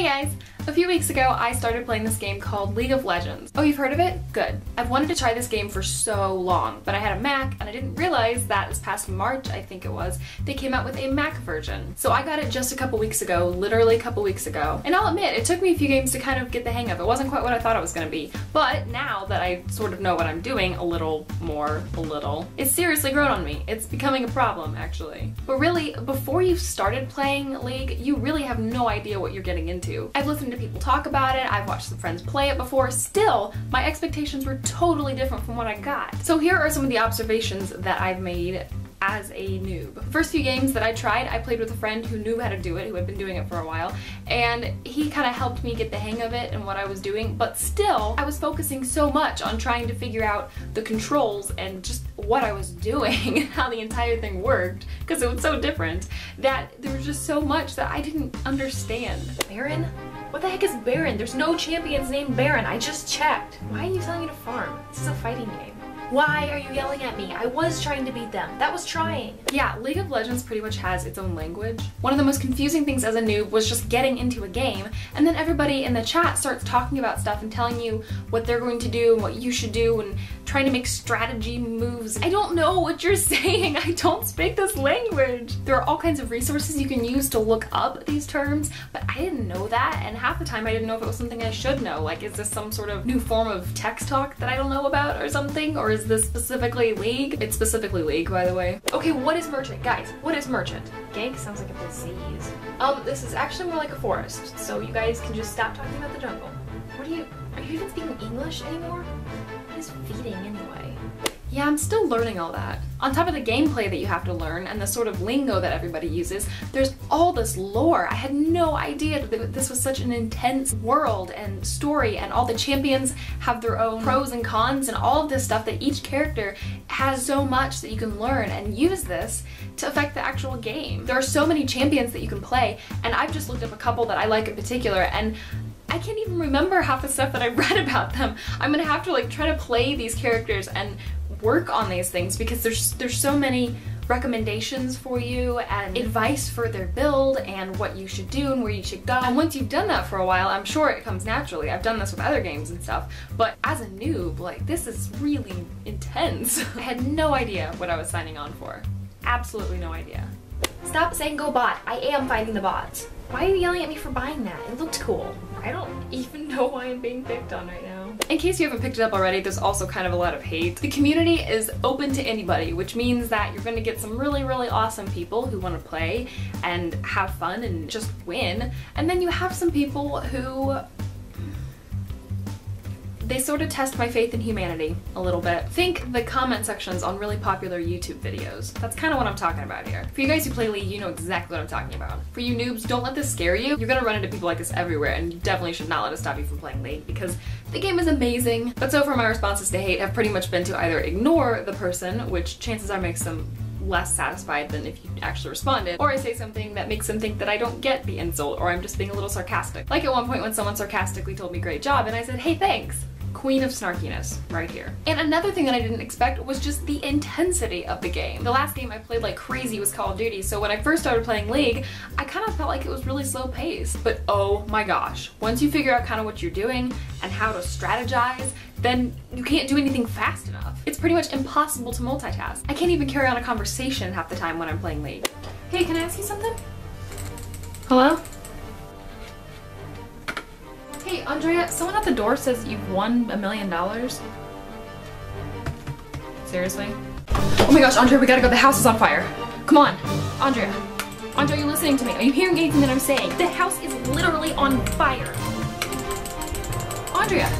Hey guys! A few weeks ago I started playing this game called League of Legends. Oh, you've heard of it? Good. I've wanted to try this game for so long, but I had a Mac and I didn't realize that this past March, I think it was, they came out with a Mac version. So I got it just a couple weeks ago, literally a couple weeks ago. And I'll admit, it took me a few games to kind of get the hang of. It wasn't quite what I thought it was going to be. But now that I sort of know what I'm doing a little, it's seriously grown on me. It's becoming a problem, actually. But really, before you've started playing League, you really have no idea what you're getting into. I've listened to people talk about it, I've watched some friends play it before. Still, my expectations were totally different from what I got. So here are some of the observations that I've made as a noob. The first few games that I tried, I played with a friend who knew how to do it, who had been doing it for a while, and he kind of helped me get the hang of it and what I was doing, but still, I was focusing so much on trying to figure out the controls and just what I was doing and how the entire thing worked, because it was so different, that there was just so much that I didn't understand. Baron? What the heck is Baron? There's no champions named Baron. I just checked. Why are you telling me to farm? This is a fighting game. Why are you yelling at me? I was trying to beat them. That was trying. Yeah, League of Legends pretty much has its own language. One of the most confusing things as a noob was just getting into a game, and then everybody in the chat starts talking about stuff and telling you what they're going to do and what you should do and trying to make strategy moves. I don't know what you're saying. I don't speak this language. There are all kinds of resources you can use to look up these terms, but I didn't know that, and half the time I didn't know if it was something I should know. Like, is this some sort of new form of text talk that I don't know about or something? Or is this specifically League? It's specifically League, by the way. Okay, what is merchant? Guys, what is merchant? Gank sounds like a disease. This is actually more like a forest, so you guys can just stop talking about the jungle. Are you even speaking English anymore? What is feeding anyway? Yeah, I'm still learning all that. On top of the gameplay that you have to learn and the sort of lingo that everybody uses, there's all this lore. I had no idea that this was such an intense world and story, and all the champions have their own pros and cons and all of this stuff, that each character has so much that you can learn and use this to affect the actual game. There are so many champions that you can play, and I've just looked up a couple that I like in particular, and I can't even remember half the stuff that I've read about them. I'm gonna have to like try to play these characters and work on these things, because there's so many recommendations for you and advice for their build and what you should do and where you should go. And once you've done that for a while, I'm sure it comes naturally. I've done this with other games and stuff, but as a noob, like, this is really intense. I had no idea what I was signing on for. Absolutely no idea. Stop saying go bot. I am fighting the bots. Why are you yelling at me for buying that? It looked cool. I don't even know why I'm being picked on right now. In case you haven't picked it up already, there's also kind of a lot of hate. The community is open to anybody, which means that you're going to get some really, really awesome people who want to play and have fun and just win. And then you have some people who they sort of test my faith in humanity a little bit. Think the comment sections on really popular YouTube videos. That's kind of what I'm talking about here. For you guys who play League, you know exactly what I'm talking about. For you noobs, don't let this scare you. You're gonna run into people like this everywhere, and you definitely should not let it stop you from playing League, because the game is amazing. But so far, my responses to hate have pretty much been to either ignore the person, which chances are makes them less satisfied than if you actually responded, or I say something that makes them think that I don't get the insult, or I'm just being a little sarcastic. Like at one point when someone sarcastically told me great job, and I said, hey, thanks. Queen of snarkiness right here. And another thing that I didn't expect was just the intensity of the game. The last game I played like crazy was Call of Duty, so when I first started playing League, I kind of felt like it was really slow paced. But oh my gosh, once you figure out kind of what you're doing and how to strategize, then you can't do anything fast enough. It's pretty much impossible to multitask. I can't even carry on a conversation half the time when I'm playing League. Hey, can I ask you something? Hello? Hey, Andrea, someone at the door says you've won $1 million. Seriously? Oh my gosh, Andrea, we gotta go. The house is on fire. Come on, Andrea. Andrea, are you listening to me? Are you hearing anything that I'm saying? The house is literally on fire. Andrea,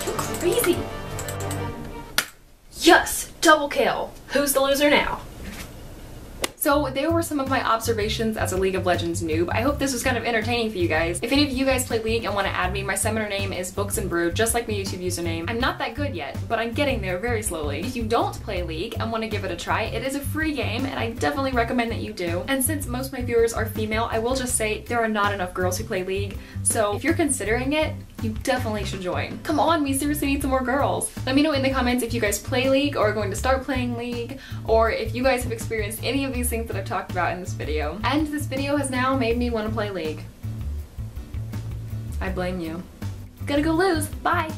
you're crazy. Yes, double kill. Who's the loser now? So there were some of my observations as a League of Legends noob. I hope this was kind of entertaining for you guys. If any of you guys play League and want to add me, my summoner name is Books and Brew, just like my YouTube username. I'm not that good yet, but I'm getting there very slowly. If you don't play League and want to give it a try, it is a free game, and I definitely recommend that you do. And since most of my viewers are female, I will just say there are not enough girls who play League, so if you're considering it, you definitely should join. Come on, we seriously need some more girls. Let me know in the comments if you guys play League or are going to start playing League, or if you guys have experienced any of these things that I've talked about in this video. And this video has now made me want to play League. I blame you. Gonna go lose. Bye.